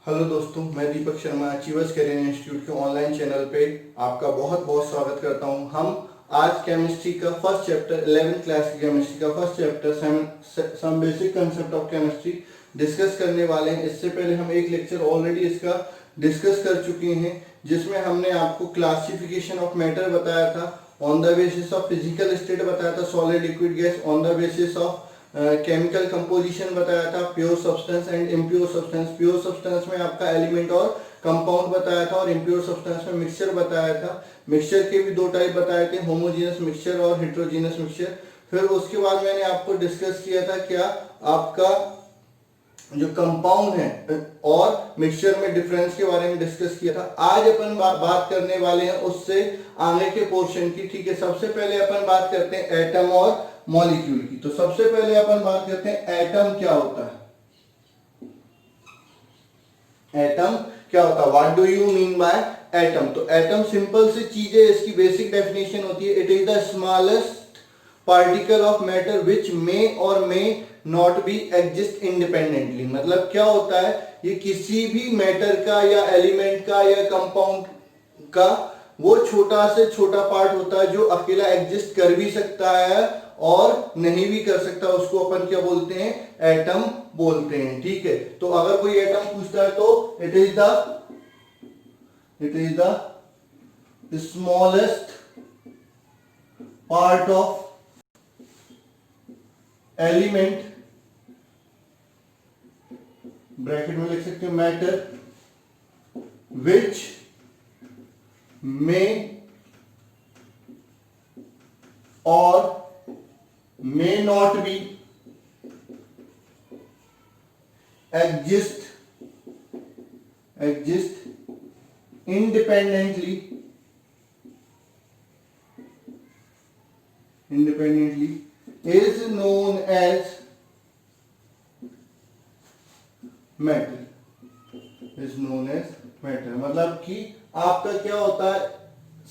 Hello दोस्तों, मैं Deepak Sharma achievers career institute के ऑनलाइन चैनल पे आपका बहुत बहुत स्वागत करता हूं। हम आज केमिस्ट्री का फर्स्ट चैप्टर 11th क्लास की केमिस्ट्री का first chapter some basic concept of chemistry discuss करने वाले हैं। इससे पहले हम एक लेक्चर ऑलरेडी इसका डिस्कस कर चुके हैं, जिसमें हमने आपको क्लासिफिकेशन ऑफ मैटर बताया था, on the basis of physical state बताया था, solid liquid gas, on the basis of chemical composition बताया था, pure substance and impure substance. Pure substance में आपका एलिमेंट और कंपाउंड बताया था, और इम्प्योर सब्सटेंस में मिक्सचर बताया था। मिक्सचर के भी दो टाइप बताए थे, होमोजेनस मिक्सचर और हेट्रोजेनस मिक्सचर। फिर उसके बाद मैंने आपको डिस्कस किया था क्या आपका जो कंपाउंड है और मिक्सचर में डिफरेंस के बारे में डिस्कस किया था। आज अपन बात करने वाले हैं उससे आगे के पोर्शन की। ठीक है, सबसे पहले अपन बात करते हैं एटम और मॉलिक्यूल की। तो सबसे पहले अपन बात करते हैं एटम क्या होता है। एटम क्या होता है, what do you mean by atom. तो एटम सिंपल सी चीज है, इसकी बेसिक डेफिनेशन होती है it is the smallest particle of matter which may और may not be exist independently. मतलब क्या होता है, ये किसी भी मैटर का या एलिमेंट का या कंपाउंड का वो छोटा से छोटा पार्ट होता है जो अकेला एग्जिस्ट कर भी सकता है और नहीं भी कर सकता, उसको अपन क्या बोलते हैं, एटम बोलते हैं। ठीक है, तो अगर कोई एटम पूछता है तो it is the smallest part of element, bracket में लिख सकते हो matter, which may or may not be exist independently is known as matter, मतलब कि आपका क्या होता है,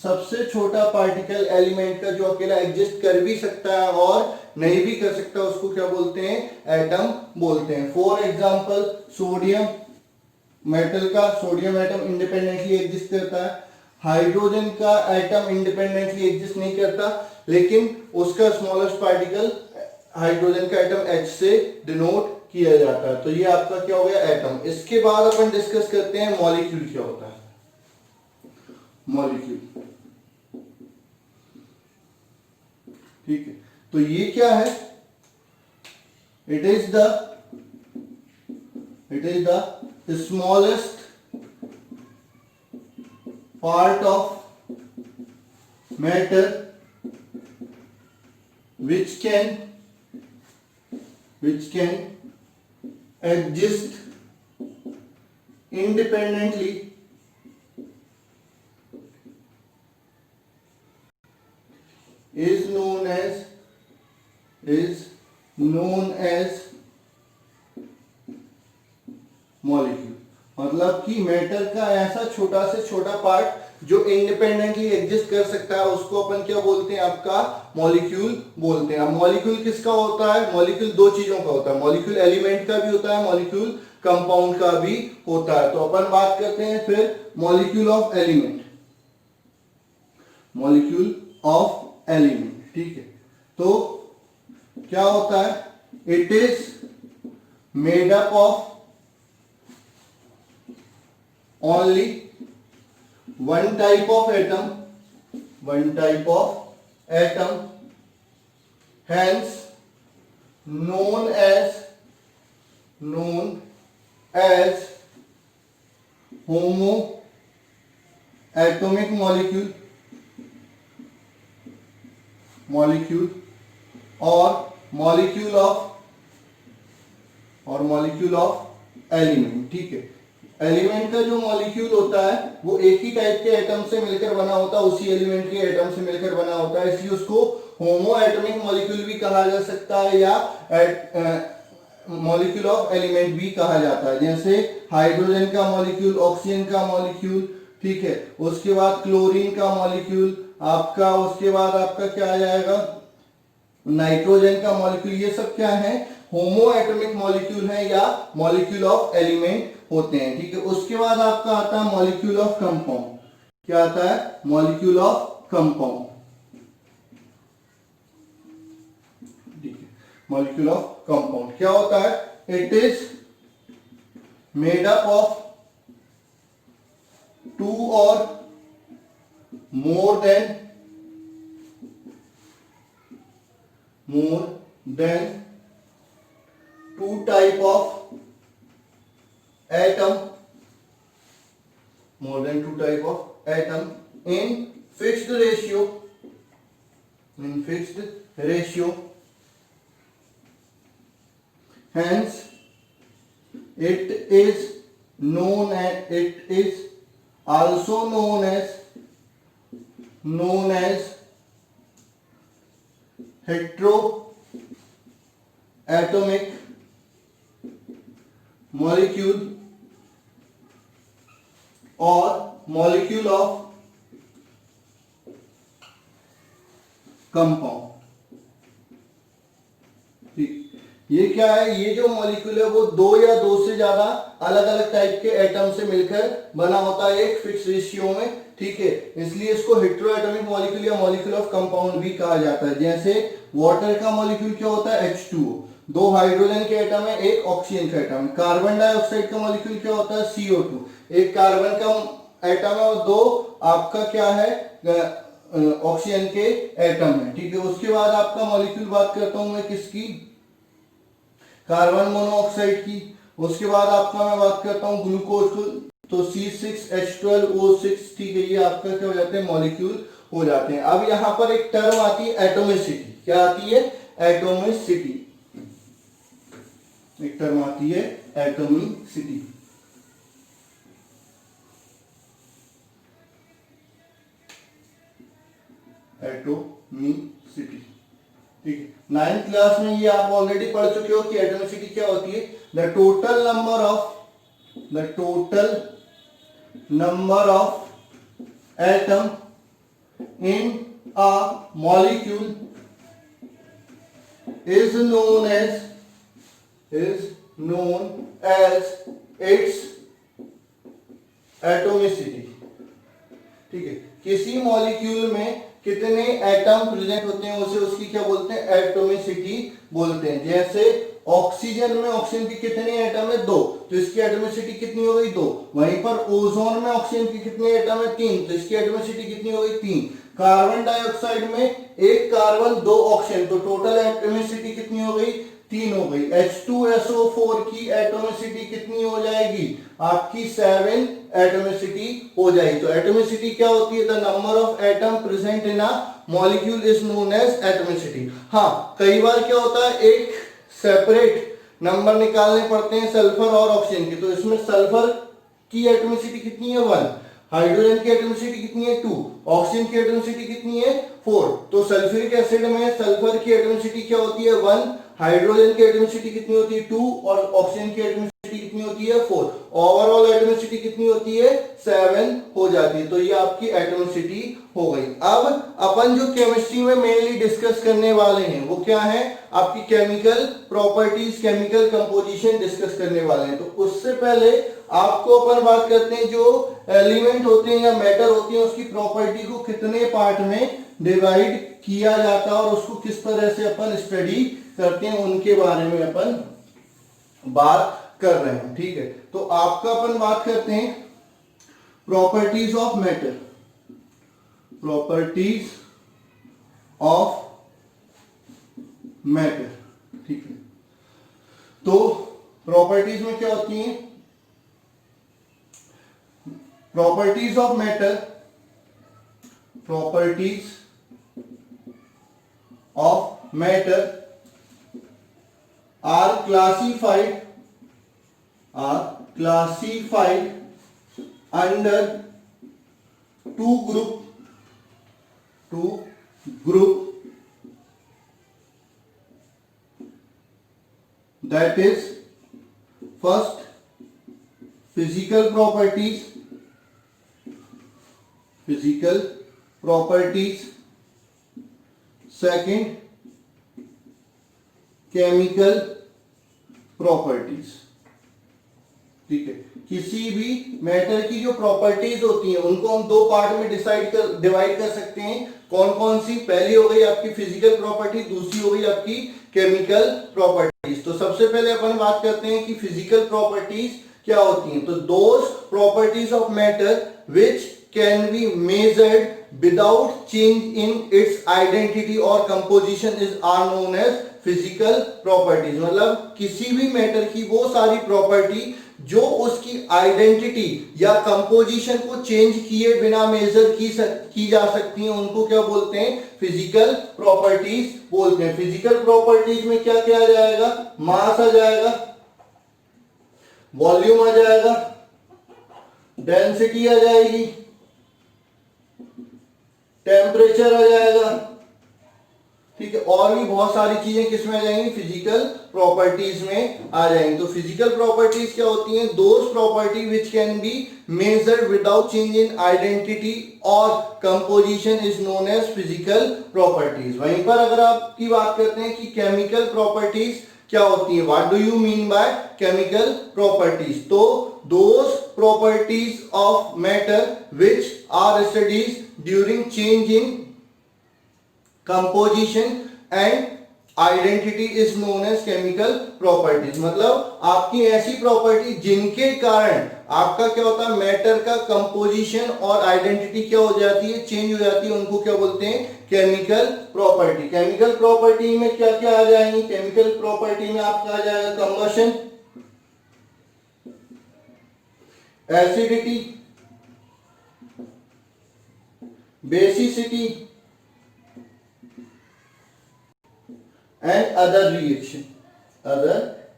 सबसे छोटा पार्टिकल एलिमेंट का जो अकेला एग्जिस्ट कर भी सकता है और नहीं भी कर सकता, उसको क्या बोलते हैं, एटम बोलते हैं। फॉर एग्जांपल सोडियम, मेटल का सोडियम एटम इंडिपेंडेंटली एग्जिस्ट करता है। हाइड्रोजन का एटम इंडिपेंडेंटली एग्जिस्ट नहीं करता, लेकिन उसका स्मॉलेस्ट पार्टिकल हाइड्रोजन का एटम H से डिनोट किया जाता है। तो ये आपका क्या हो गया, एटम। इसके बाद अपन डिस्कस करते हैं मॉलिक्यूल क्या होता है। मॉलिक्यूल, ठीक है, तो ये क्या है, it is the smallest part of matter which can exist independently is known as molecule. मतलब कि मैटर का ऐसा छोटा से छोटा पार्ट जो इंडिपेंडेंटली एग्जिस्ट कर सकता है, उसको अपन क्या बोलते हैं, आपका मॉलिक्यूल बोलते हैं। अब मॉलिक्यूल किसका होता है, मॉलिक्यूल दो चीजों का होता है, मॉलिक्यूल एलिमेंट का भी होता है, मॉलिक्यूल कंपाउंड का भी होता है। तो अपन बात करते हैं फिर मॉलिक्यूल ऑफ एलिमेंट, ठीक है। तो क्या होता है, it is made up of only one type of atom, hence known as homoatomic molecule or molecule of element। ठीक है, एलिमेंट का जो मॉलिक्यूल होता है वो एक ही टाइप के एटम से मिलकर बना होता है, उसी एलिमेंट के एटम से मिलकर बना होता है, इसलिए उसको होमो एटॉमिक मॉलिक्यूल भी कहा जा सकता है या मॉलिक्यूल ऑफ एलिमेंट भी कहा जाता है। जैसे हाइड्रोजन का मॉलिक्यूल, ऑक्सीजन का मॉलिक्यूल, ठीक है, उसके बाद क्लोरीन का मॉलिक्यूल आपका, उसके बाद आपका क्या आ जाएगा, नाइट्रोजन का मॉलिक्यूल। ये सब क्या है, होमो एटॉमिक मॉलिक्यूल है या मॉलिक्यूल ऑफ एलिमेंट होते हैं, ठीक है। उसके बाद आपका आता है मॉलिक्यूल ऑफ कंपाउंड। क्या आता है? मॉलिक्यूल ऑफ कंपाउंड, ठीक है। मॉलिक्यूल ऑफ कंपाउंड क्या होता है? It is made up of two और more than two type of atom, more than two type of atom in fixed ratio, hence it is also known as heteroatomic molecule और molecule of compound, ठीक। ये क्या है? ये जो molecule है वो दो या दो से ज्यादा अलग अलग टाइप के एटम से मिलकर बना होता है एक फिक्स रेशियो में, ठीक है। इसलिए इसको हेटेरोएटॉमिक मॉलिक्यूल या मॉलिक्यूल ऑफ कंपाउंड भी कहा जाता है। जैसे वाटर का मॉलिक्यूल क्या होता है? H2O, दो हाइड्रोजन के एटम है, एक ऑक्सीजन का एटम। कार्बन डाइऑक्साइड का मॉलिक्यूल क्या होता है? CO2, एक कार्बन का एटम है और दो आपका क्या है? ऑक्सीजन के एटम है, ठीक है। उसके बाद आपका मॉलिक्यूल बात करता हूं मैं किसकी? कार्बन मोनोऑक्साइड की। उसके बाद आपका मैं बात करता हूं ग्लूकोज को, तो C6H12O6, ठीक है। ये आपका क्या हो जाते हैं? मॉलिक्यूल हो जाते हैं। अब यहां पर एक टर्म आती है एटोमिसिटी। क्या आती है? एटोमिसिटी। एक टर्म आती है एटोमिसिटी। एटोमिसिटी, ठीक है। 9th क्लास में ये आप ऑलरेडी पढ़ चुके हो कि एटोमिसिटी क्या होती है? The total number of atom in a molecule is known as its atomicity, ठीक है। किसी मॉलिक्यूल में कितने एटम प्रेजेंट होते हैं उसे उसकी क्या बोलते हैं? एटोमिसिटी बोलते हैं। जैसे ऑक्सीजन में ऑक्सीजन के कितने एटम है? 2, तो इसकी एटोमिसिटी कितनी हो गई? 2। वहीं पर ओजोन में ऑक्सीजन के कितने एटम है? 3, तो इसकी एटोमिसिटी कितनी हो गई? 3। कार्बन डाइऑक्साइड में एक कार्बन 2 ऑक्सीजन, तो टोटल एटोमिसिटी कितनी हो गई? 3 हो गई। H2SO4 की एटोमिसिटी कितनी हो जाएगी? आपकी 7 एटोमिसिटी हो जाएगी। तो एटोमिसिटी क्या होती है? The number of atom present in a molecule is known as atomicity. हाँ, कई बार क्या होता है, एक सेपरेट नंबर निकालने पड़ते हैं सल्फर और ऑक्सीजन के, तो इसमें सल्फर की एटोमिसिटी कितनी है? 1। हाइड्रोजन की एटोमिसिटी कितनी है? 2। ऑक्सीजन की एटोमिसिटी कितनी है? 4। तो सल्फ्यूरिक एसिड में सल्फर की एटोमिसिटी क्या होती है? 1। हाइड्रोजन की एटोमिसिटी कितनी होती है? 2। और ऑक्सीजन की एटोमिसिटी कितनी होती है? 4। ओवरऑल एटोमिसिटी कितनी होती है? 7 हो जाती है। तो ये आपकी एटोमिसिटी हो गई। अब अपन जो केमिस्ट्री में मेनली डिस्कस करने वाले हैं वो क्या है? आपकी chemical properties, chemical composition discuss करने वाले हैं। तो उससे पहले आपको अपन बात करते हैं जो एलिमेंट होते हैं या मैटर होती है उसकी प्रॉपर्टी को कितने पार्ट में डिवाइड किया जाता है और उसको किस तरह से अपन स्टडी करते हैं, उनके बारे में अपन बात कर रहे हैं, ठीक है। तो आपका अपन बात करते हैं properties of matter. Properties of matter, ठीक है। तो प्रॉपर्टीज में क्या होती हैं? Properties of matter, properties of matter are classified under two group that is first physical properties, second chemical properties. ठीक है, किसी भी मैटर की जो प्रॉपर्टीज होती हैं उनको हम दो पार्ट में डिवाइड कर सकते हैं। कौन कौन सी? पहली हो गई आपकी फिजिकल प्रॉपर्टी, दूसरी हो गई आपकी केमिकल प्रॉपर्टीज। तो सबसे पहले अपन बात करते हैं कि फिजिकल प्रॉपर्टीज क्या होती हैं। तो those properties of matter which can be measured without change in its identity और composition is are known as physical properties. मतलब किसी भी मैटर की वो सारी प्रॉपर्टी जो उसकी आइडेंटिटी या कंपोजिशन को चेंज किए बिना मेजर की जा सकती हैं, उनको क्या बोलते हैं? फिजिकल प्रॉपर्टीज बोलते हैं। फिजिकल प्रॉपर्टीज में क्या क्या आ जाएगा? मास आ जाएगा, वॉल्यूम आ जाएगा, डेंसिटी आ जाएगी, टेम्परेचर आ जाएगा। ठीक है, और भी बहुत सारी चीजें किसमें आ जाएंगी? फिजिकल प्रॉपर्टीज में आ जाएंगी। तो फिजिकल प्रॉपर्टीज क्या होती हैं? Those property which can be measured without change in identity और composition is known as physical properties. वहीं पर अगर आपकी बात करते हैं कि केमिकल प्रॉपर्टीज क्या होती है, what do you mean by chemical properties? तो those properties of matter which are studies during change in composition and identity is known as chemical properties. मतलब आपकी ऐसी प्रॉपर्टी जिनके कारण आपका क्या होता है? मैटर का कंपोजिशन और आइडेंटिटी क्या हो जाती है? चेंज हो जाती है। उनको क्या बोलते हैं? Chemical property. केमिकल प्रॉपर्टी में क्या क्या आ जाएंगी? केमिकल प्रॉपर्टी में आपका आ जाएगा combustion, acidity, basicity and other reaction, other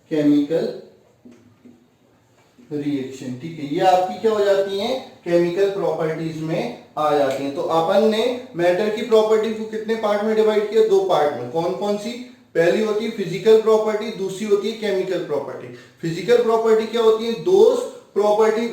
chemical reaction। ठीक है, ये आपकी क्या हो जाती हैं? केमिकल प्रॉपर्टीज में आ जाती हैं। तो अपन ने मैटर की प्रॉपर्टी को कितने पार्ट में डिवाइड किया? दो पार्ट में। कौन कौन सी? पहली होती है फिजिकल प्रॉपर्टी, दूसरी होती है केमिकल प्रॉपर्टी। फिजिकल प्रॉपर्टी क्या होती है? Those property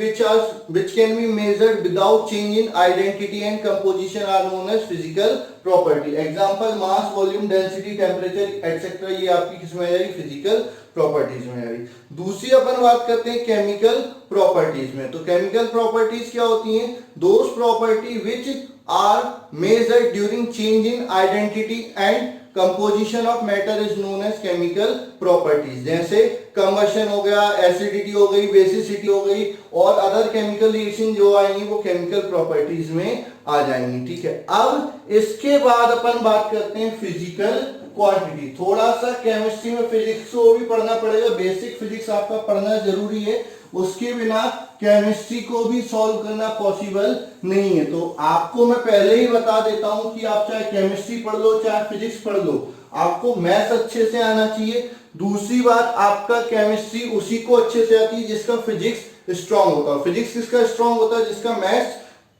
which can be measured without change in identity and composition are known as physical property। example mass, volume, density, temperature etc। ये आपकी किसमें आ जाएगी? फिजिकल प्रॉपर्टीज में आ जाएगी। दूसरी अपन बात करते हैं केमिकल प्रॉपर्टीज में। तो केमिकल प्रॉपर्टीज क्या होती हैं? Those property which are measured during change in identity and composition of matter is known as chemical properties. जैसे कंबशन हो गया, एसिडिटी हो गई, बेसिसिटी हो गई और अदर केमिकल रिएक्शन जो आएंगी वो केमिकल प्रॉपर्टीज में आ जाएंगी। ठीक है, अब इसके बाद अपन बात करते हैं फिजिकल क्वांटिटी। थोड़ा सा केमिस्ट्री में फिजिक्स को भी पढ़ना पड़ेगा, बेसिक फिजिक्स आपका पढ़ना जरूरी है, उसके बिना केमिस्ट्री को भी सॉल्व करना पॉसिबल नहीं है। तो आपको मैं पहले ही बता देता हूं कि आप चाहे केमिस्ट्री पढ़ लो चाहे फिजिक्स पढ़ लो, आपको मैथ्स अच्छे से आना चाहिए। दूसरी बात, आपका केमिस्ट्री उसी को अच्छे से आती है जिसका फिजिक्स स्ट्रांग होता है। फिजिक्स किसका स्ट्रांग होता है? जिसका मैथ्स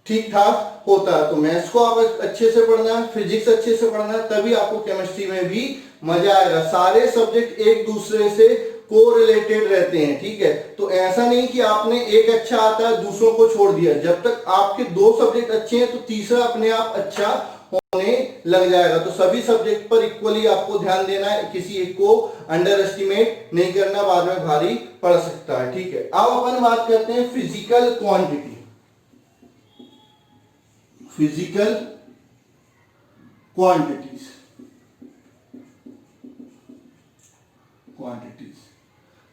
ठीक ठाक होता है। तो मैथ्स को आप अच्छे से पढ़ना है, फिजिक्स अच्छे से पढ़ना है, तभी आपको केमिस्ट्री में भी मजा आएगा। सारे सब्जेक्ट एक दूसरे से कोरिलेटेड रहते हैं। ठीक है, तो ऐसा नहीं कि आपने एक अच्छा आता है दूसरों को छोड़ दिया। जब तक आपके दो सब्जेक्ट अच्छे हैं तो तीसरा अपने आप अच्छा होने लग जाएगा। तो सभी सब्जेक्ट पर इक्वली आपको ध्यान देना है, किसी एक को अंडर एस्टिमेट नहीं करना, बाद में भारी पड़ सकता है। ठीक है, अब अपन बात करते हैं फिजिकल क्वांटिटी। फिजिकल क्वांटिटीज,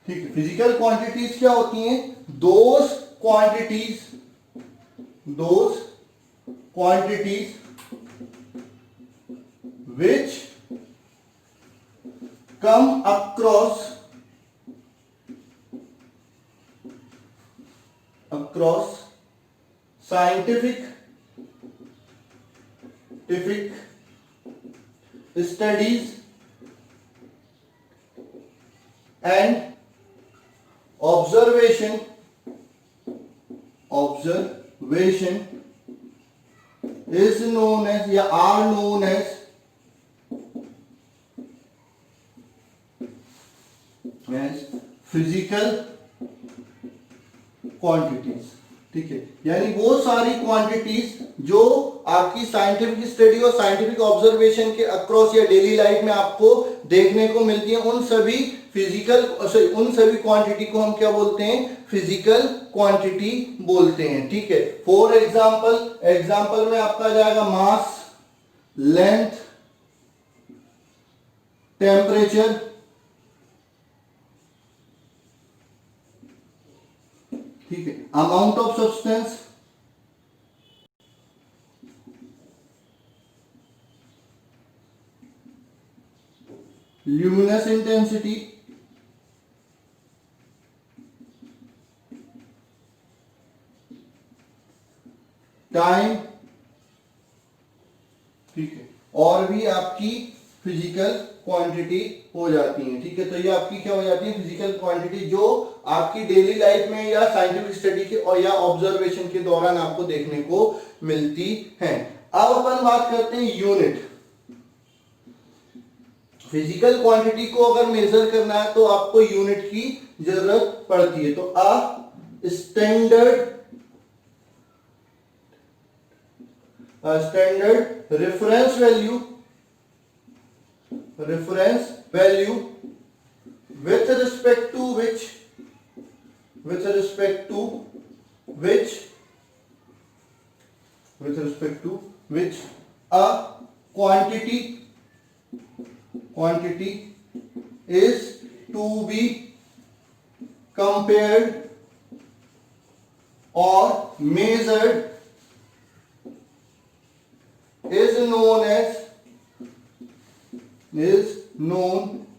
ठीक है, फिजिकल क्वांटिटीज क्या होती हैं? Those quantities which come across scientific studies and observation is known as या are known as physical quantities. ठीक है, यानी वो सारी क्वांटिटीज जो आपकी साइंटिफिक स्टडी और साइंटिफिक ऑब्जर्वेशन के अक्रॉस या डेली लाइफ में आपको देखने को मिलती हैं, उन सभी फिजिकल, उन सभी क्वांटिटी को हम क्या बोलते हैं, फिजिकल क्वांटिटी बोलते हैं। ठीक है, फॉर एग्जाम्पल में आपका आ जाएगा मास, लेंथ, टेम्परेचर, ठीक है, amount of substance, luminous intensity, time, ठीक है, और भी आपकी फिजिकल क्वांटिटी हो जाती है। ठीक है, तो ये आपकी क्या हो जाती है, फिजिकल क्वांटिटी, जो आपकी डेली लाइफ में या साइंटिफिक स्टडी के और या ऑब्जर्वेशन के दौरान आपको देखने को मिलती है। अब अपन बात करते हैं यूनिट। फिजिकल क्वांटिटी को अगर मेजर करना है तो आपको यूनिट की जरूरत पड़ती है। तो standard reference value with respect to which a quantity is to be compared or measured is known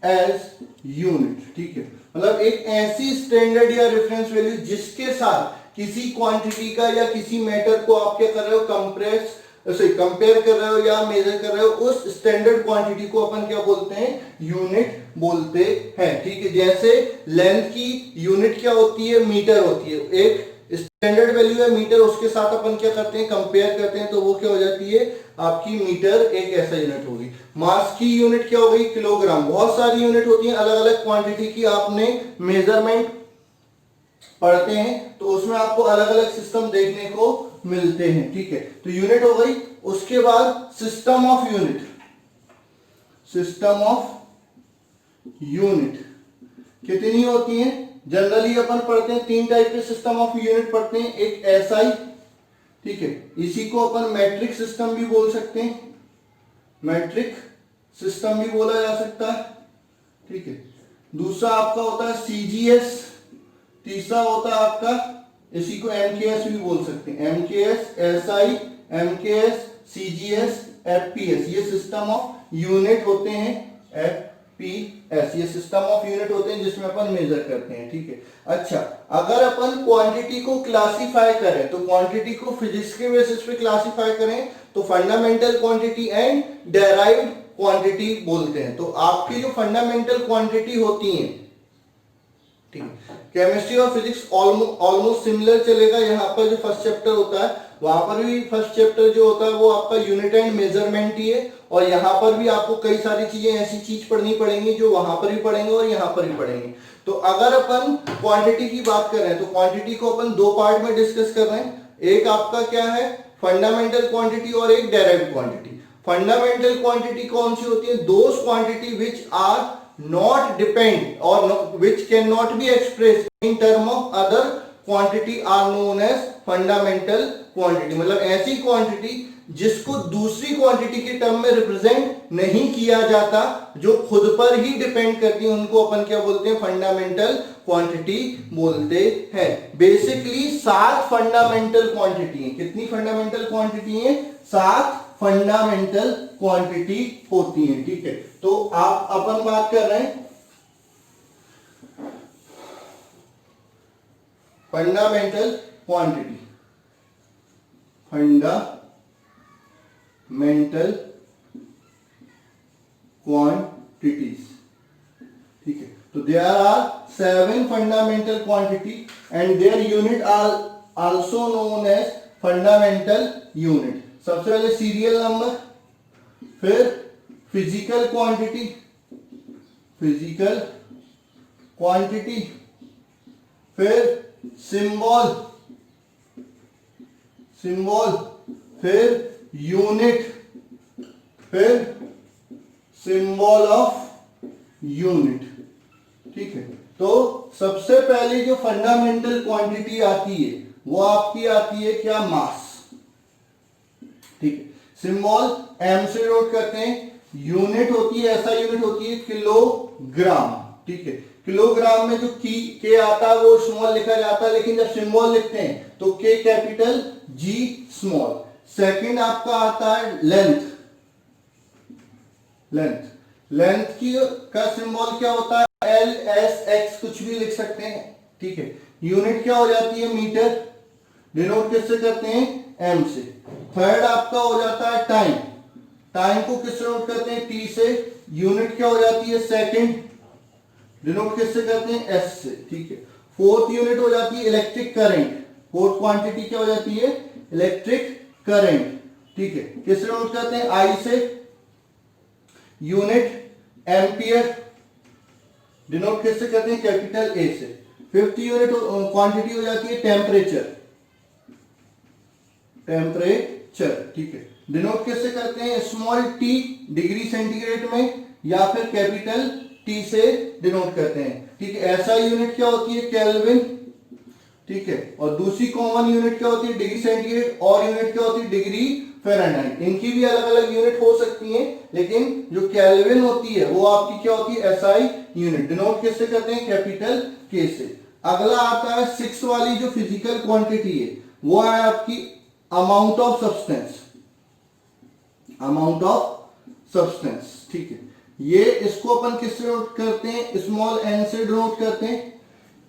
as unit। ठीक है, मतलब एक ऐसी स्टैंडर्ड या रेफरेंस वैल्यू जिसके साथ किसी क्वांटिटी का या किसी मैटर को आप क्या कर रहे हो, कंपेयर कर रहे हो या मेजर कर रहे हो, उस स्टैंडर्ड क्वांटिटी को अपन क्या बोलते हैं, यूनिट बोलते हैं। ठीक है, जैसे लेंथ की यूनिट क्या होती है, मीटर होती है। एक स्टैंडर्ड वैल्यू है मीटर, उसके साथ अपन क्या करते हैं, कंपेयर करते हैं, तो वो क्या हो जाती है, आपकी मीटर एक ऐसा यूनिट होगी। मास की यूनिट क्या हो गई, किलोग्राम। बहुत सारी यूनिट होती हैं अलग अलग क्वांटिटी की, आपने मेजरमेंट पढ़ते हैं तो उसमें आपको अलग अलग सिस्टम देखने को मिलते हैं। ठीक है, तो यूनिट हो गई। उसके बाद सिस्टम ऑफ यूनिट कितनी होती है, जनरली अपन पढ़ते हैं 3 टाइप के सिस्टम ऑफ यूनिट पढ़ते हैं। एक एसआई, ठीक है, इसी को अपन मैट्रिक सिस्टम भी बोल सकते हैं, मैट्रिक सिस्टम भी बोला जा सकता है। ठीक है, दूसरा आपका होता है सीजीएस, तीसरा होता है आपका, इसी को एमकेएस भी बोल सकते हैं, MKS, SI, MKS, CGS, FPS, ये सिस्टम ऑफ यूनिट होते हैं। एफपीएस ये सिस्टम ऑफ यूनिट होते हैं जिसमें अपन मेजर करते हैं। ठीक है, अच्छा, अगर अपन क्वांटिटी को क्लासिफाई करें तो क्वांटिटी को फिजिक्स के बेसिस पे क्लासिफाई करें तो fundamental quantity and derived quantity बोलते हैं। तो आपकी जो फंडामेंटल क्वांटिटी होती है, ठीक है, केमिस्ट्री और फिजिक्स ऑलमोस्ट सिमिलर चलेगा। यहाँ पर जो फर्स्ट चैप्टर होता है वहां पर भी फर्स्ट चैप्टर जो होता है वो आपका यूनिट एंड मेजरमेंट ही है, और यहाँ पर भी आपको कई सारी चीजें ऐसी चीज पढ़नी पड़ेंगी जो वहां पर भी पढ़ेंगे और यहाँ पर भी पढ़ेंगे। तो अगर अपन क्वांटिटी की बात कर रहे हैं तो क्वांटिटी को अपन 2 पार्ट में डिस्कस कर रहे हैं। एक आपका क्या है, फंडामेंटल क्वांटिटी, और एक डायरेक्ट क्वांटिटी। फंडामेंटल क्वांटिटी कौन सी होती है, those quantity which are not depend or which cannot be expressed in term of other quantity are known as fundamental quantity। मतलब ऐसी क्वांटिटी जिसको दूसरी क्वांटिटी के टर्म में रिप्रेजेंट नहीं किया जाता, जो खुद पर ही डिपेंड करती है, उनको अपन क्या बोलते हैं, फंडामेंटल क्वांटिटी बोलते हैं। बेसिकली 7 फंडामेंटल क्वांटिटी है। कितनी फंडामेंटल क्वांटिटी है, 7 फंडामेंटल क्वांटिटी होती है। ठीक है, तो आप अपन बात कर रहे हैं फंडामेंटल क्वांटिटी, फंडामेंटल क्वांटिटीज। ठीक है, तो there are 7 fundamental quantity and their unit are also known as fundamental unit. सबसे पहले सीरियल नंबर, फिर फिजिकल क्वांटिटी, फिर सिंबल, फिर यूनिट, फिर सिंबल ऑफ यूनिट। ठीक है। तो सबसे पहले जो फंडामेंटल क्वांटिटी आती है वो आपकी आती है क्या, मास। ठीक है, सिंबल एम से नोट करते हैं। यूनिट होती है, ऐसा यूनिट होती है किलोग्राम। ठीक है, किलोग्राम में जो के आता है वो स्मॉल लिखा जाता है, लेकिन जब सिंबल लिखते हैं तो के कैपिटल जी स्मॉल। सेकंड आपका आता है लेंथ। लेंथ की का सिंबल क्या होता है, एल एस एक्स कुछ भी लिख सकते हैं। ठीक है, यूनिट क्या हो जाती है, मीटर। डिनोट किससे करते हैं, एम से। थर्ड आपका हो जाता है टाइम। टाइम को किससे नोट करते हैं, टी से। यूनिट क्या हो जाती है, सेकंड। डिनोट किससे करते हैं, एस से। ठीक है, फोर्थ यूनिट हो जाती है इलेक्ट्रिक करंट। फोर्थ क्वांटिटी क्या हो जाती है, इलेक्ट्रिक करंट। ठीक है, किससे नोट करते हैं, आई से। Unit ampere. डिनोट किससे करते हैं, कैपिटल ए से। फिफ्थ यूनिट क्वांटिटी हो जाती है टेम्परेचर। ठीक है, डिनोट किससे करते हैं, स्मॉल टी डिग्री सेंटीग्रेड में, या फिर कैपिटल टी से डिनोट करते हैं। ठीक है, ऐसा यूनिट क्या होती है, केल्विन। ठीक है, और दूसरी कॉमन यूनिट क्या होती है, डिग्री सेंटीग्रेड, और यूनिट क्या होती है, डिग्री फ़ारेनहाइट। इनकी भी अलग अलग यूनिट हो सकती हैं, लेकिन जो केल्विन होती है वो आपकी क्या होती है, एसआई यूनिट। डिनोट किससे करते हैं, कैपिटल के से। अगला आता है सिक्स वाली जो फिजिकल क्वांटिटी है, वो है आपकी amount of substance. Amount of substance. ठीक है, ये इसको अपन किससे नोट करते हैं, स्मॉल एन से डिनोट करते हैं।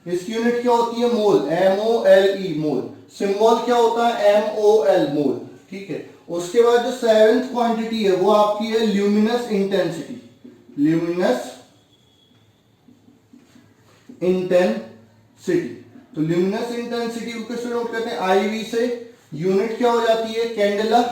इसकी यूनिट क्या होती है, मोल, एम ओ एल ई, मोल। सिंबल क्या होता है, एम ओ एल, मोल। ठीक है, उसके बाद जो सेवेंथ क्वांटिटी है वो आपकी है ल्यूमिनस इंटेंसिटी। Luminous intensity. तो ल्यूमिनस इंटेंसिटी को किससे नोट करते हैं, आईवी से। यूनिट क्या हो जाती है, कैंडेला।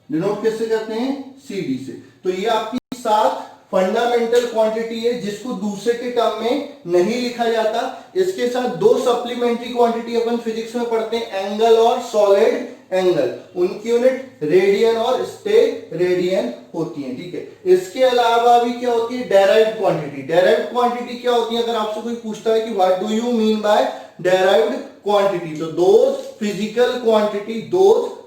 डिनोट किससे करते हैं, सीडी से। तो ये आपकी 7 फंडामेंटल क्वांटिटी है जिसको दूसरे के टर्म में नहीं लिखा जाता। इसके साथ 2 सप्लीमेंट्री क्वांटिटी अपन फिजिक्स में पढ़ते हैं, एंगल और सॉलिड एंगल। उनकी यूनिट रेडियन और स्टेरेडियन होती है। ठीक है, इसके अलावा भी क्या होती है, डेराइव्ड क्वांटिटी। डेराइव्ड क्वांटिटी क्या होती है, अगर आपसे कोई पूछता है कि what do you mean bye derived quantity, तो those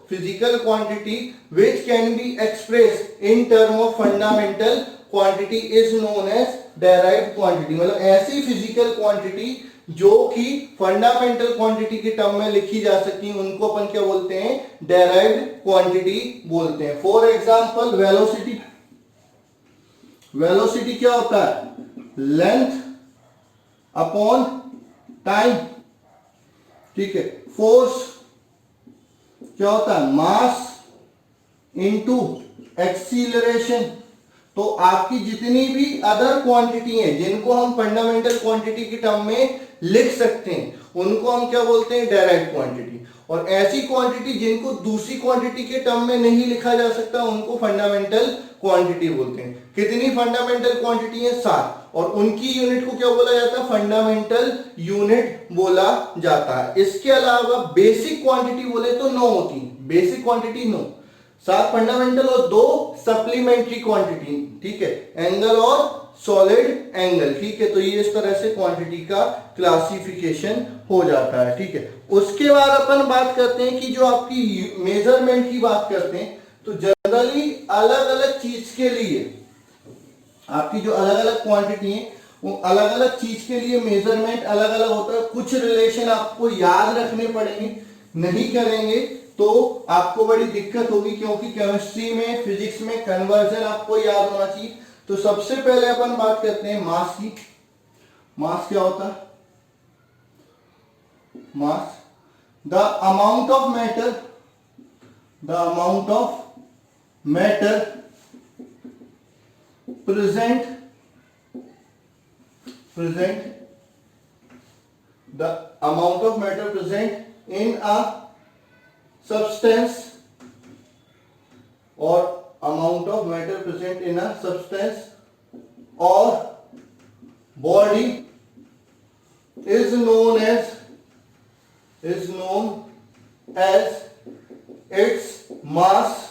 physical quantity which can be expressed in term of fundamental quantity is known as derived quantity। मतलब ऐसी फिजिकल क्वांटिटी जो कि फंडामेंटल क्वांटिटी के टर्म में लिखी जा सकती है, उनको अपन क्या बोलते हैं, डेराइव्ड क्वांटिटी बोलते हैं। For example velocity. वेलोसिटी क्या होता है, लेंथ अपॉन टाइम। ठीक है, फोर्स क्या होता है, मास इनटू एक्सीलरेशन। तो आपकी जितनी भी अदर क्वांटिटी हैं जिनको हम फंडामेंटल क्वांटिटी के टर्म में लिख सकते हैं, उनको हम क्या बोलते हैं, डायरेक्ट क्वांटिटी। और ऐसी क्वांटिटी जिनको दूसरी क्वांटिटी के टर्म में नहीं लिखा जा सकता, उनको फंडामेंटल क्वांटिटी बोलते हैं। कितनी फंडामेंटल क्वांटिटी है, 7, और उनकी यूनिट को क्या बोला जाता है, फंडामेंटल यूनिट बोला जाता है। इसके अलावा बेसिक क्वांटिटी बोले तो 9 होती है। बेसिक क्वांटिटी 9, 7 फंडामेंटल और 2 सप्लीमेंट्री क्वांटिटी। ठीक है, एंगल और सॉलिड एंगल। ठीक है, तो ये इस तरह से क्वांटिटी का क्लासिफिकेशन हो जाता है। ठीक है, उसके बाद अपन बात करते हैं कि जो आपकी मेजरमेंट की बात करते हैं, तो जनरली अलग अलग चीज के लिए आपकी जो अलग अलग क्वांटिटी है वो अलग अलग चीज के लिए मेजरमेंट अलग अलग होता है। कुछ रिलेशन आपको याद रखने पड़ेंगे, नहीं करेंगे तो आपको बड़ी दिक्कत होगी, क्योंकि केमिस्ट्री में, फिजिक्स में कन्वर्जन आपको याद होना चाहिए। तो सबसे पहले अपन बात करते हैं मास की। मास क्या होता है, mass the amount of matter, the amount of matter present the amount of matter present in a substance, or amount of matter present in a substance or body is known as its mass।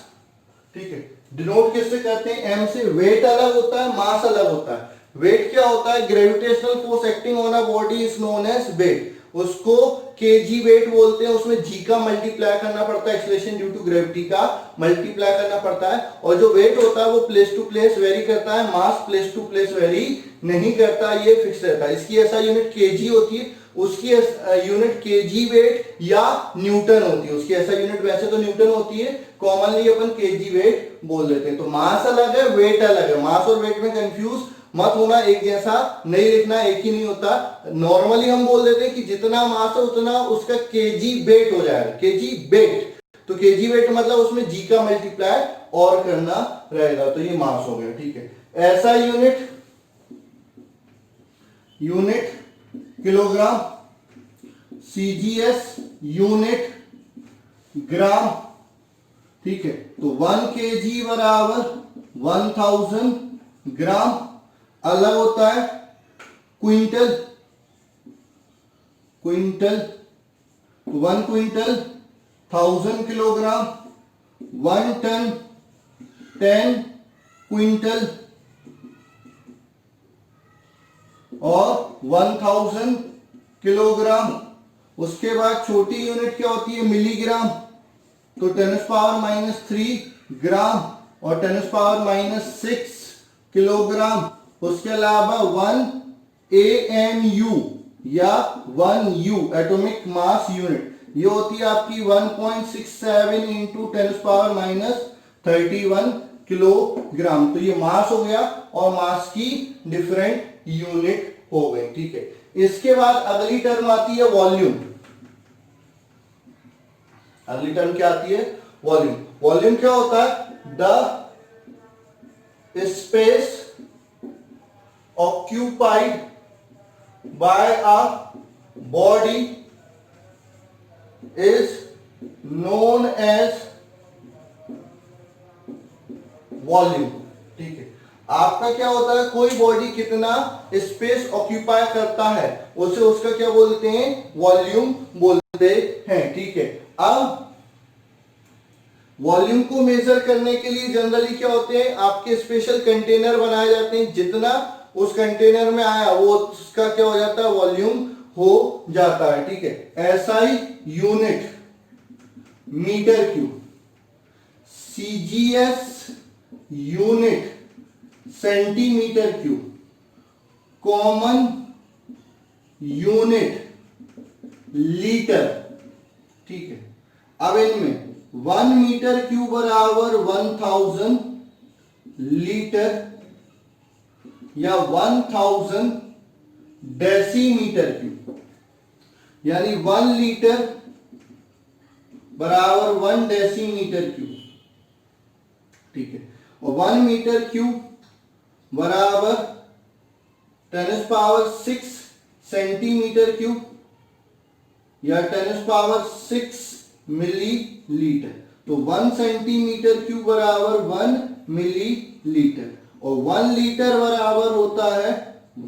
ठीक है, denote किससे करते हैं, M से। Wait अलग होता है, मास अलग होता है। वेट क्या होता है? Gravitational force acting on a body is known as weight. उसको केजी वेट बोलते हैं। उसमें जी का मल्टीप्लाई करना पड़ता है, एक्सेलरेशन ड्यू टू ग्रेविटी का मल्टीप्लाई करना पड़ता है। और जो वेट होता है वो प्लेस टू प्लेस वेरी करता है, मास प्लेस टू प्लेस वेरी नहीं करता, ये फिक्स रहता है। इसकी ऐसा यूनिट केजी होती है, उसकी यूनिट केजी वेट या न्यूटन होती है। उसकी ऐसा यूनिट वैसे तो न्यूटन होती है, कॉमनली अपन केजी वेट बोल देते हैं। तो मास अलग है, वेट अलग है। मास और वेट में कंफ्यूज मत होना, एक जैसा नहीं लिखना, एक ही नहीं होता। नॉर्मली हम बोल देते हैं कि जितना मास है उतना उसका केजी वेट हो जाएगा, केजी वेट। तो केजी वेट मतलब उसमें जी का मल्टीप्लाई और करना रहेगा, तो ये मास हो गया, ठीक है। ऐसा यूनिट किलोग्राम, सीजीएस यूनिट ग्राम, ठीक है। तो 1 केजी बराबर 1000 ग्राम। अलग होता है quintal, 1 quintal 1000 kilogram, 1 ton 10 quintal और 1000 किलोग्राम। उसके बाद छोटी यूनिट क्या होती है? मिलीग्राम। तो 10⁻³ ग्राम और 10⁻⁶ किलोग्राम। उसके अलावा 1 AMU या 1 U एटॉमिक मास यूनिट, ये होती है आपकी 1.67 इंटू 10⁻31 किलोग्राम। तो ये मास हो गया और मास की डिफरेंट यूनिट हो गई, ठीक है। इसके बाद अगली टर्म आती है वॉल्यूम। अगली टर्म क्या आती है? वॉल्यूम। वॉल्यूम क्या होता है? The space occupied by a body is known as volume, ठीक है। आपका क्या होता है? कोई बॉडी कितना स्पेस ऑक्यूपाई करता है उसे उसका क्या बोलते हैं? वॉल्यूम बोलते हैं, ठीक है। अब वॉल्यूम को मेजर करने के लिए जनरली क्या होते हैं? आपके स्पेशल कंटेनर बनाए जाते हैं। जितना उस कंटेनर में आया वो उसका क्या हो जाता है? वॉल्यूम हो जाता है, ठीक है। SI unit metre cube, CGS unit centimetre cube, common unit litre, ठीक है। अब इनमें 1 मीटर क्यूब बराबर 1000 लीटर या 1000 डेसीमीटर क्यूब, यानी 1 लीटर बराबर 1 डेसीमीटर क्यूब, ठीक है। और 1 मीटर क्यूब बराबर 10⁻⁶ सेंटीमीटर क्यूब या 10⁻⁶ मिलीलीटर। तो 1 सेंटीमीटर क्यूब बराबर 1 मिलीलीटर और 1 लीटर बराबर होता है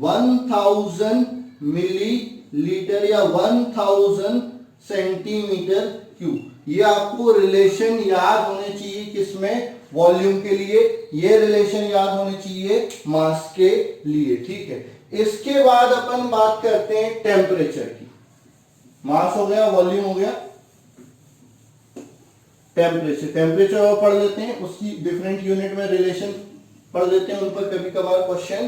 1000 मिलीलीटर या 1000 सेंटीमीटर क्यूब। ये आपको रिलेशन याद होने चाहिए किसमें? वॉल्यूम के लिए। ये रिलेशन याद होने चाहिए मास के लिए, ठीक है। इसके बाद अपन बात करते हैं टेम्परेचर की। मास हो गया, वॉल्यूम हो गया, टेम्परेचर पढ़ लेते हैं, उसकी डिफरेंट यूनिट में रिलेशन पढ़ लेते हैं। उन पर कभी कभार क्वेश्चन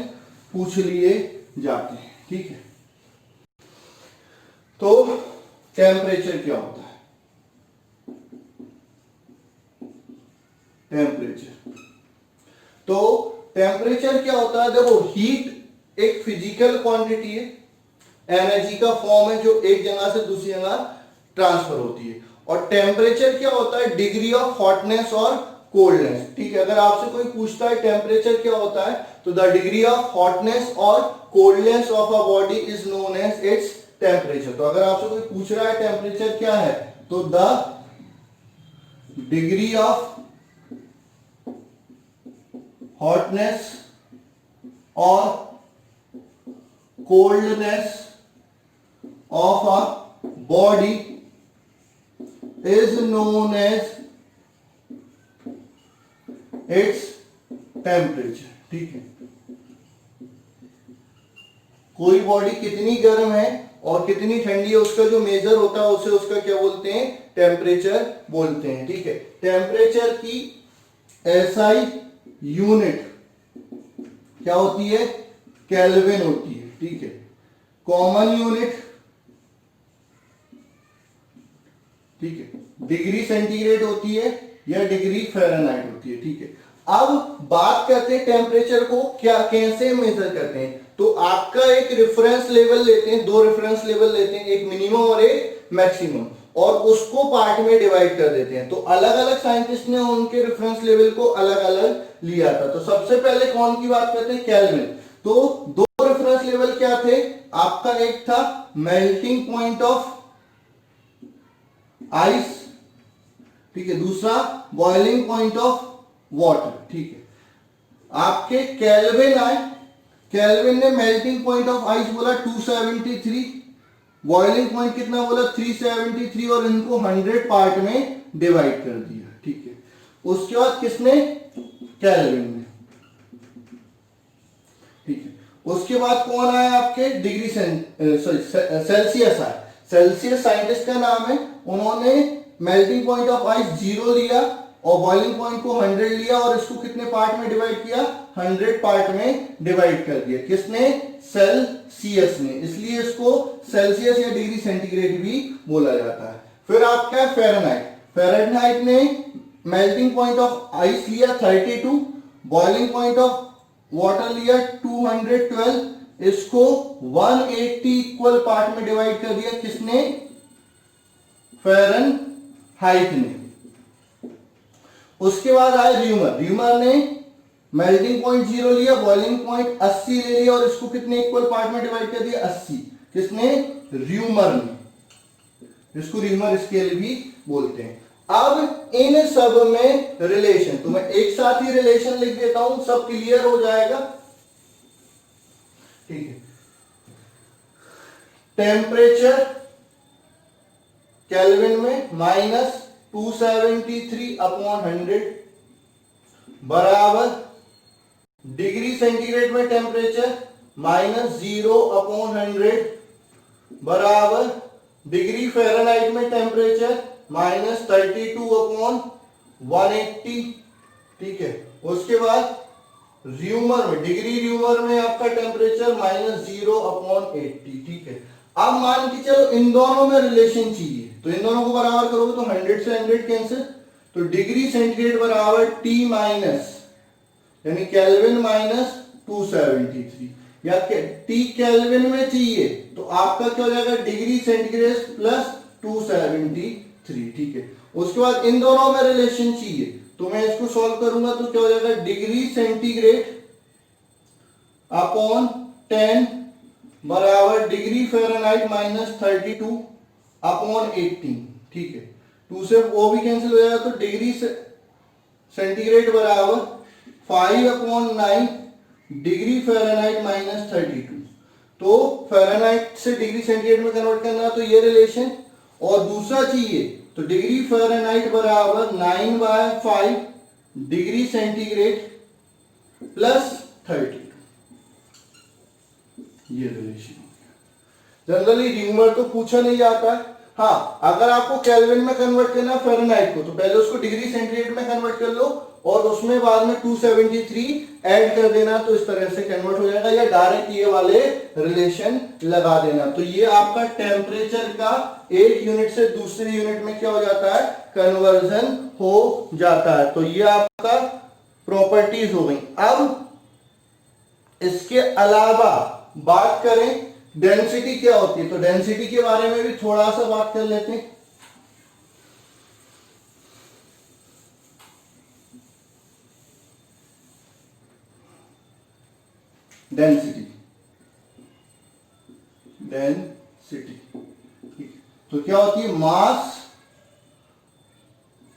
पूछ लिए जाते हैं, ठीक है। तो टेम्परेचर क्या होता है? टेम्परेचर क्या होता है? देखो, हीट एक फिजिकल क्वांटिटी है, एनर्जी का फॉर्म है जो एक जगह से दूसरी जगह ट्रांसफर होती है। और टेम्परेचर क्या होता है? डिग्री ऑफ हॉटनेस और कोल्डनेस, ठीक है। अगर आपसे कोई पूछता है टेम्परेचर क्या होता है, तो द डिग्री ऑफ हॉटनेस और coldness of a body is known as its temperature. तो अगर आपसे कोई पूछ रहा है टेम्परेचर क्या है, तो द डिग्री ऑफ हॉटनेस और coldness of a body is known as its temperature, ठीक है। कोई बॉडी कितनी गर्म है और कितनी ठंडी है उसका जो मेजर होता है उसे उसका क्या बोलते हैं, टेम्परेचर बोलते हैं। ठीक है, टेम्परेचर की एसआई यूनिट क्या होती है, केल्विन होती है। ठीक है, कॉमन यूनिट, ठीक है, डिग्री सेंटीग्रेड होती है या डिग्री फ़ारेनहाइट होती है। ठीक है, अब बात करते हैं टेम्परेचर को क्या कैसे मेजर करते हैं। तो आपका एक रेफरेंस लेवल लेते हैं, दो रेफरेंस लेवल लेते हैं, एक मिनिमम और एक मैक्सिमम, और उसको पार्ट में डिवाइड कर देते हैं। तो अलग अलग साइंटिस्ट ने उनके रेफरेंस लेवल को अलग अलग लिया था। तो सबसे पहले कौन की बात करते हैं, केल्विन। तो दो रेफरेंस लेवल क्या थे आपका, एक था मेल्टिंग पॉइंट ऑफ आइस, ठीक है, दूसरा बॉइलिंग पॉइंट ऑफ वाटर। ठीक है, आपके केल्विन आए, केल्विन ने मेल्टिंग पॉइंट ऑफ आइस बोला 273, बॉइलिंग पॉइंट कितना बोला 373, और इनको 100 पार्ट में डिवाइड कर दिया। ठीक है, उसके बाद किसने, केल्विन ने। ठीक है, उसके बाद कौन आया आपके, डिग्री सेल्सियस आया। सेल्सियस साइंटिस्ट का नाम है, उन्होंने मेल्टिंग पॉइंट ऑफ आइस 0 लिया और बॉइलिंग पॉइंट को 100 लिया और इसको कितने पार्ट में डिवाइड किया, 100 पार्ट में डिवाइड कर दिया। किसने, सेल्सियस ने, इसलिए इसको सेल्सियस या डिग्री सेंटीग्रेड भी बोला जाता है। फिर आपका फ़ारेनहाइट, फ़ारेनहाइट ने मेल्टिंग पॉइंट ऑफ आइस लिया 32, बॉइलिंग पॉइंट ऑफ वाटर लिया 212, इसको 180 इक्वल पार्ट में डिवाइड कर दिया। किसने, फ़ारेनहाइट ने। उसके बाद आया र्यूमर, र्यूमर ने मेल्टिंग पॉइंट 0 लिया, बॉइलिंग पॉइंट 80 ले लिया और इसको कितने इक्वल पार्ट में डिवाइड कर दिया, 80। किसने, र्यूमर ने। इसको र्यूमर स्केल भी बोलते हैं। अब इन सब में रिलेशन, तो मैं एक साथ ही रिलेशन लिख देता हूं, सब क्लियर हो जाएगा। ठीक है, टेम्परेचर केल्विन में -273/100 बराबर डिग्री सेंटीग्रेड में टेम्परेचर -0/100 बराबर डिग्री फ़ारेनहाइट में टेम्परेचर -32/180। ठीक है, उसके बाद र्यूमर में, डिग्री र्यूमर में आपका टेम्परेचर -0/80। ठीक है, अब मान के चलो इन दोनों में रिलेशन चाहिए, तो इन दोनों को बराबर करोगे तो 100 से 100 कैंसिल, तो डिग्री सेंटीग्रेड बराबर T माइनस, यानी केल्विन माइनस 273, या T केल्विन में चाहिए तो आपका क्या हो जाएगा, डिग्री सेंटीग्रेड प्लस 273। ठीक है, उसके बाद इन दोनों में रिलेशन चाहिए तो मैं इसको सॉल्व करूंगा तो क्या हो जाएगा, डिग्री सेंटीग्रेड अपॉन 10 बराबर डिग्री फ़ारेनहाइट -32/18। ठीक है, 2 से वो भी कैंसिल हो जाएगा तो डिग्री सेंटीग्रेड बराबर 5/9 डिग्री फ़ारेनहाइट -32। तो फ़ारेनहाइट से डिग्री सेंटीग्रेड में कन्वर्ट करना तो ये रिलेशन, और दूसरा चाहिए तो डिग्री फ़ारेनहाइट बराबर 9/5 डिग्री सेंटीग्रेड प्लस 32, ये रिलेशन हो गया। जनरली र्यूमर तो पूछा नहीं जाता है। हाँ, अगर आपको केल्विन में कन्वर्ट करना है फ़ारेनहाइट को तो पहले उसको डिग्री सेंटीग्रेड में कन्वर्ट कर लो और उसमें बाद में 273 ऐड कर देना, तो इस तरह से कन्वर्ट हो जाएगा, या डायरेक्ट ये वाले रिलेशन लगा देना। तो ये आपका टेम्परेचर का एक यूनिट से दूसरे यूनिट में क्या हो जाता है, कन्वर्जन हो जाता है। तो ये आपका प्रॉपर्टीज हो गई। अब इसके अलावा बात करें डेंसिटी क्या होती है, तो डेंसिटी के बारे में भी थोड़ा सा बात कर लेते हैं। डेंसिटी, डेंसिटी, ठीक, तो क्या होती है, mass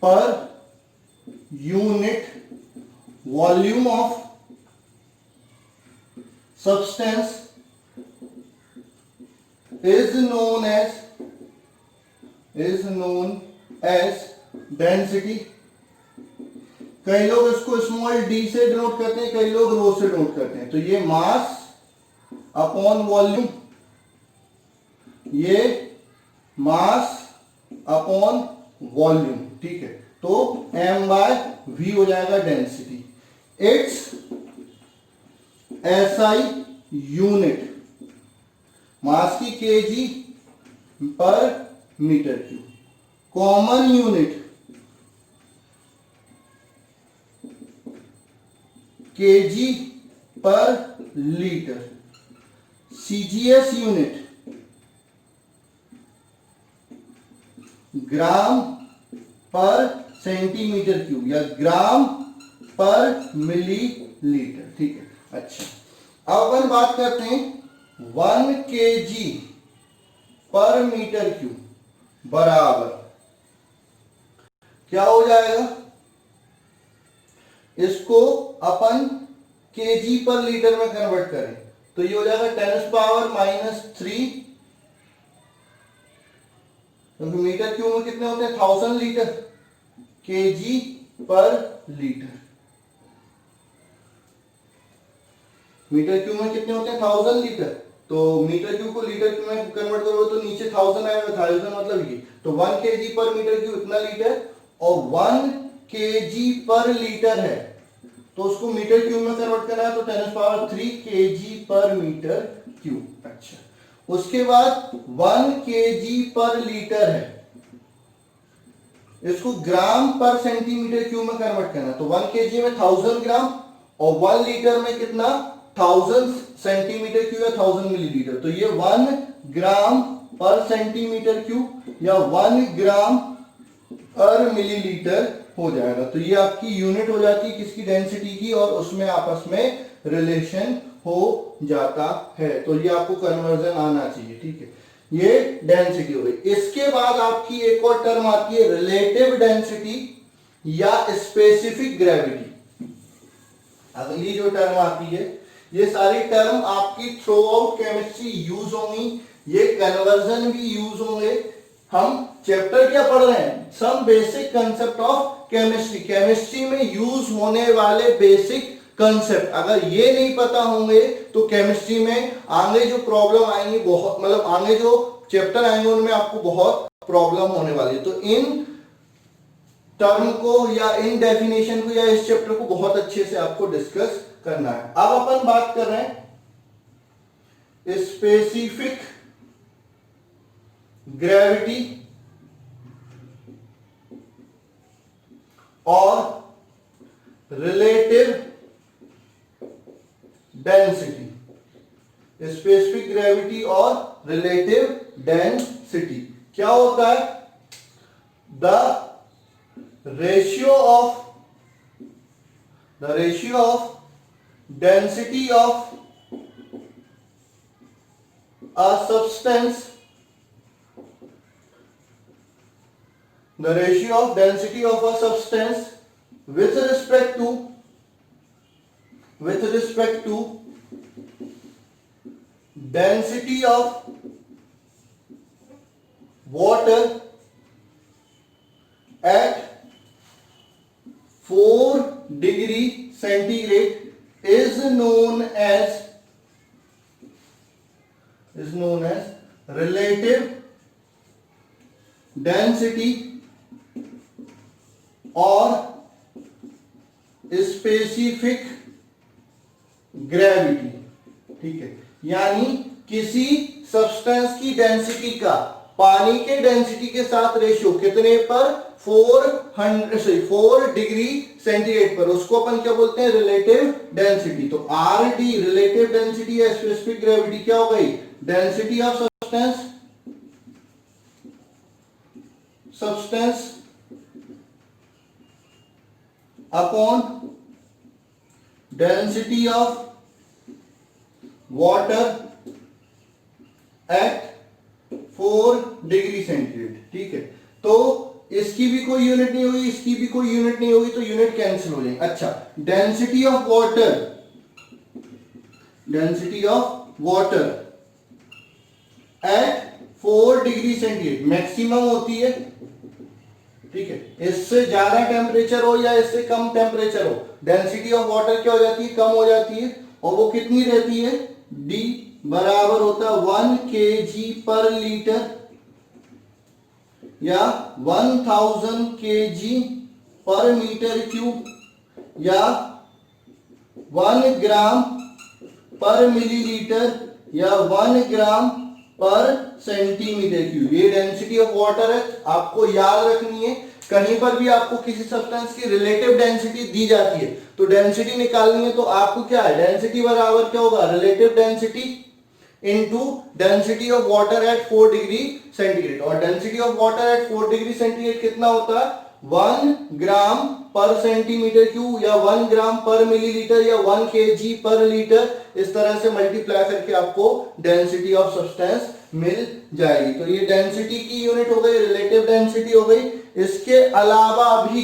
per unit volume of substance is known as density। कई लोग इसको स्मॉल d से डिनोट करते हैं, कई लोग रो से डिनोट करते हैं। तो ये मास अपॉन वॉल्यूम, ये मास अपॉन वॉल्यूम, ठीक है। तो m बाय v हो जाएगा density. Its SI unit, mass की केजी पर metre cube. Common unit KG पर लीटर। CGS यूनिट ग्राम पर सेंटीमीटर क्यूब या ग्राम पर मिलीलीटर, ठीक है। अच्छा, अब अपन बात करते हैं 1 kg पर मीटर क्यूब बराबर क्या हो जाएगा, इसको अपन केजी पर लीटर में कन्वर्ट करें तो ये हो जाएगा 10⁻³ क्योंकि मीटर क्यूब में कितने होते हैं 1000 लीटर, केजी पर लीटर। मीटर क्यूब में कितने होते हैं 1000 लीटर, तो मीटर क्यूब को लीटर में कन्वर्ट करोगे तो नीचे 1000 आएगा, 1000 मतलब ये, तो 1 kg पर मीटर क्यूब इतना लीटर, और 1 kg पर लीटर है तो उसको मीटर क्यूब में कन्वर्ट करना है तो 10⁻³ kg पर मीटर क्यूब। अच्छा, उसके बाद 1 kg पर लीटर है, इसको ग्राम पर सेंटीमीटर क्यूब में कन्वर्ट करना है तो 1 kg में 1000 ग्राम और 1 लीटर में कितना 1000 सेंटीमीटर क्यूब या 1000 मिलीलीटर, तो ये 1 ग्राम पर सेंटीमीटर क्यूब या 1 ग्राम पर मिलीलीटर हो जाएगा। तो ये आपकी यूनिट हो जाती है किसकी, डेंसिटी की, और उसमें आपस में रिलेशन हो जाता है। तो ये आपको कन्वर्जन आना चाहिए, ठीक है। ये डेंसिटी हो गई। इसके बाद आपकी एक और टर्म आती है रिलेटिव डेंसिटी या स्पेसिफिक ग्रेविटी। अगली जो टर्म आती है, ये सारी टर्म आपकी थ्रू आउट केमिस्ट्री यूज होंगी, ये कन्वर्जन भी यूज होंगे। हम चैप्टर क्या पढ़ रहे हैं, some basic concept of chemistry, chemistry में यूज होने वाले बेसिक कंसेप्ट। अगर ये नहीं पता होंगे तो केमिस्ट्री में आगे जो प्रॉब्लम आएंगी बहुत, मतलब आगे जो चैप्टर आएंगे उनमें आपको बहुत प्रॉब्लम होने वाली है। तो इन टर्म को या इन डेफिनेशन को या इस चैप्टर को बहुत अच्छे से आपको डिस्कस करना है। अब अपन बात कर रहे हैं स्पेसिफिक ग्रेविटी और रिलेटिव डेंसिटी। स्पेसिफिक ग्रेविटी और रिलेटिव डेंसिटी क्या होता है, the ratio of density of a substance, the ratio of density of a substance with respect to density of water at 4 degree centigrade is known as relative density और specific gravity, ठीक है। यानी किसी substance की density का पानी के density के साथ रेशियो कितने पर, 4 डिग्री सेंटीग्रेड पर, उसको अपन क्या बोलते हैं, रिलेटिव डेंसिटी। तो RD रिलेटिव डेंसिटी या स्पेसिफिक ग्रेविटी क्या हो गई, density of substance upon density of water at 4 degree centigrade, ठीक है। तो इसकी भी कोई यूनिट नहीं होगी, इसकी भी कोई यूनिट नहीं होगी, तो यूनिट कैंसिल हो जाएंगे। अच्छा, density of water at 4 degree centigrade maximum होती है, ठीक है। इससे ज्यादा टेम्परेचर हो या इससे कम टेम्परेचर हो, डेंसिटी ऑफ वाटर क्या हो जाती है, कम हो जाती है, और वो कितनी रहती है, D बराबर होता है 1 kg पर लीटर या 1000 kg पर मीटर क्यूब या 1 ग्राम पर मिलीलीटर या 1 ग्राम पर सेंटीमीटर क्यूब। ये डेंसिटी ऑफ वाटर है, आपको याद रखनी है। कहीं पर भी आपको किसी सब्सटेंस की रिलेटिव डेंसिटी दी जाती है तो डेंसिटी निकालनी है, तो आपको क्या है, डेंसिटी बराबर क्या होगा, relative density into density of water at 4 degree centigrade. और density of water at 4 degree centigrade कितना होता है, 1 ग्राम पर सेंटीमीटर क्यूब या 1 ग्राम पर मिलीलीटर या 1 kg पर लीटर। इस तरह से मल्टीप्लाई करके आपको डेंसिटी ऑफ सब्सटेंस मिल जाएगी। तो ये डेंसिटी की यूनिट हो गई, रिलेटिव डेंसिटी हो गई। इसके अलावा भी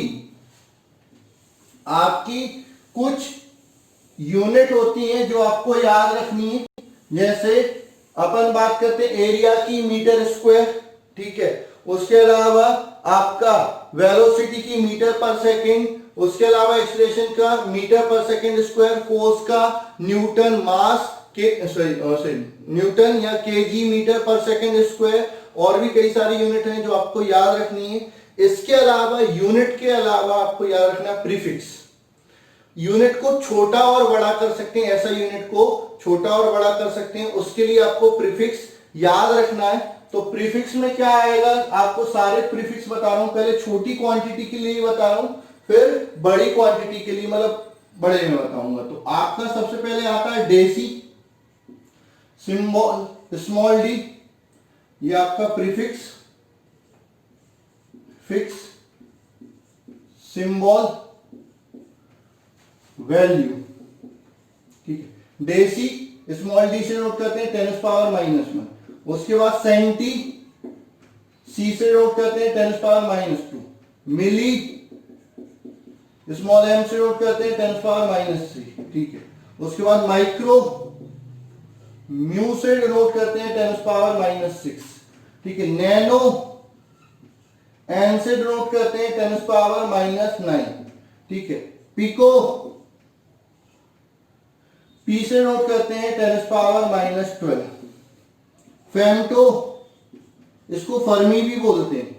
आपकी कुछ यूनिट होती हैं जो आपको याद रखनी है। जैसे अपन बात करते हैं एरिया की, मीटर स्क्वायर, ठीक है। उसके अलावा आपका वेलोसिटी की मीटर पर सेकंड, उसके अलावा एक्सीलरेशन का मीटर पर सेकंड स्क्वायर, फोर्स का न्यूटन, मास के न्यूटन या केजी मीटर पर सेकंड स्क्वायर, और भी कई सारी यूनिट हैं जो आपको याद रखनी है। इसके अलावा यूनिट के अलावा आपको याद रखना प्रीफिक्स। यूनिट को छोटा और बड़ा कर सकते हैं, ऐसा यूनिट को छोटा और बड़ा कर सकते हैं, उसके लिए आपको प्रीफिक्स याद रखना है। तो प्रीफिक्स में क्या आएगा, आपको सारे प्रीफिक्स बता रहा हूं, पहले छोटी क्वांटिटी के लिए बता रहा हूं, फिर बड़ी क्वांटिटी के लिए मतलब बड़े में बताऊंगा। तो आपका सबसे पहले आता है डेसी, सिंबल स्मॉल डी, ये आपका प्रीफिक्स, फिक्स, सिंबल, वैल्यू, ठीक है। डेसी स्मॉल डी से नोट करते हैं 10⁻⁻1। उसके बाद सेंटी, सी से नोट करते हैं 10⁻⁻2। मिली स्मॉल एम से नोट करते हैं 10⁻⁻3, ठीक है। उसके बाद माइक्रो, म्यू से नोट करते हैं 10⁻⁻6, ठीक है। नैनो, एन से नोट करते हैं 10⁻⁻9, ठीक है। पिको, पी से नोट करते हैं 10⁻⁻12। फेम्टो, इसको फर्मी भी बोलते हैं,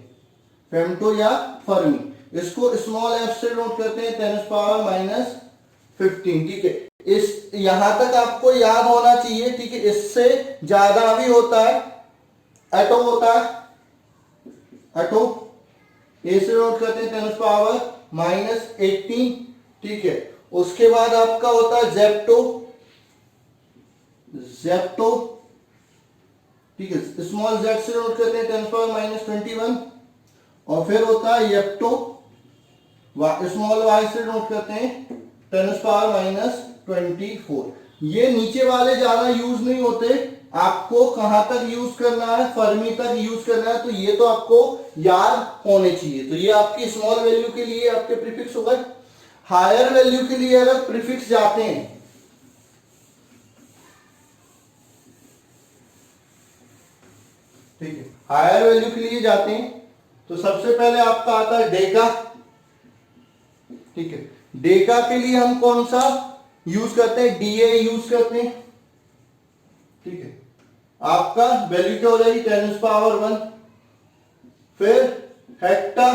फेम्टो या फर्मी, इसको स्मॉल एफ से नोट करते हैं 10⁻⁻15, ठीक है। इस यहां तक आपको याद होना चाहिए, ठीक है। इससे ज्यादा भी होता है, एटो होता है, एटो ए से नोट करते हैं 10⁻⁻18, ठीक है। उसके बाद आपका होता है जेप्टो, जेप्टो, ठीक है, स्मॉल जेड से नोट करते हैं 10⁻⁻21। और फिर होता है येप्टो, स्मॉल वाई से नोट करते हैं 10⁻⁻24। ये नीचे वाले ज्यादा यूज नहीं होते, आपको कहां तक यूज करना है, फर्मी तक यूज करना है, तो ये तो आपको याद होने चाहिए। तो ये आपकी स्मॉल वैल्यू के लिए आपके प्रीफिक्स हो गए। हायर वैल्यू के लिए अगर प्रीफिक्स जाते हैं, ठीक है, हायर वैल्यू के लिए जाते हैं तो सबसे पहले आपका आता है डेका, ठीक है। डेका के लिए हम कौन सा यूज करते हैं, डीए यूज करते हैं, ठीक है। आपका वैल्यू क्या हो जाएगी 10⁻1। फिर हेक्टा,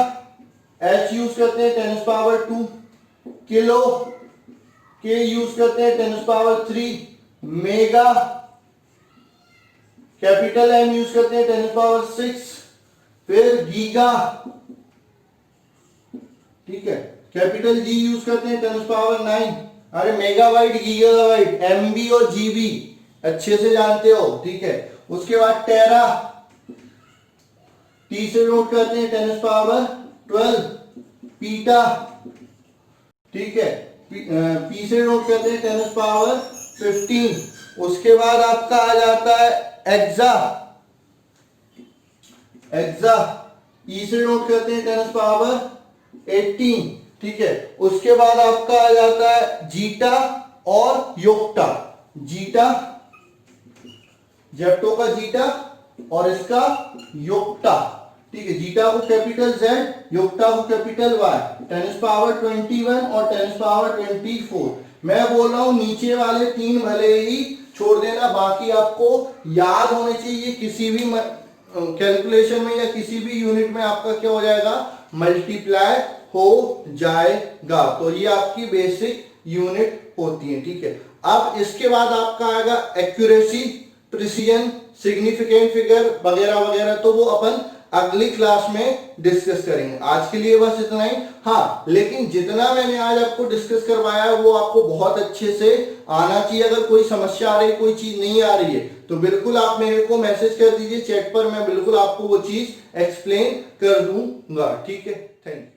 एच यूज करते हैं 10⁻2। किलो के यूज करते हैं 10⁻3। मेगा, कैपिटल एम यूज करते हैं 10⁻6। फिर गीगा, ठीक है, कैपिटल जी यूज करते हैं 10⁻9। अरे मेगाबाइट, गीगाबाइट, एमबी और जीबी अच्छे से जानते हो, ठीक है। उसके बाद टेरा, टी से नोट करते हैं 10⁻12। पीटा, ठीक है, पी से नोट करते हैं 10⁻15। उसके बाद आपका आ जाता है एक्सा, एक्सा, ई से नोट करते हैं 10⁻18, ठीक है। उसके बाद आपका आ जाता है जीटा और योक्टा, जीटा, जेप्टो का जीटा और इसका योक्टा, ठीक है। जीटा को कैपिटल जेड, योक्टा को कैपिटल वाई, 10⁻21 और 10⁻24। मैं बोल रहा हूं नीचे वाले तीन भले ही छोड़ देना, बाकी आपको याद होने चाहिए। किसी भी कैलकुलेशन में या किसी भी यूनिट में आपका क्या हो जाएगा, मल्टीप्लाई हो जाएगा। तो ये आपकी बेसिक यूनिट होती है, ठीक है। अब इसके बाद आपका आएगा एक्यूरेसी, प्रिसीजन, सिग्निफिकेंट फिगर वगैरह वगैरह, तो वो अपन अगली क्लास में डिस्कस करेंगे। आज के लिए बस इतना ही। हाँ, लेकिन जितना मैंने आज आपको डिस्कस करवाया है वो आपको बहुत अच्छे से आना चाहिए। अगर कोई समस्या आ रही है, कोई चीज नहीं आ रही है, तो बिल्कुल आप मेरे को मैसेज कर दीजिए चैट पर, मैं बिल्कुल आपको वो चीज एक्सप्लेन कर दूंगा, ठीक है। Thank you.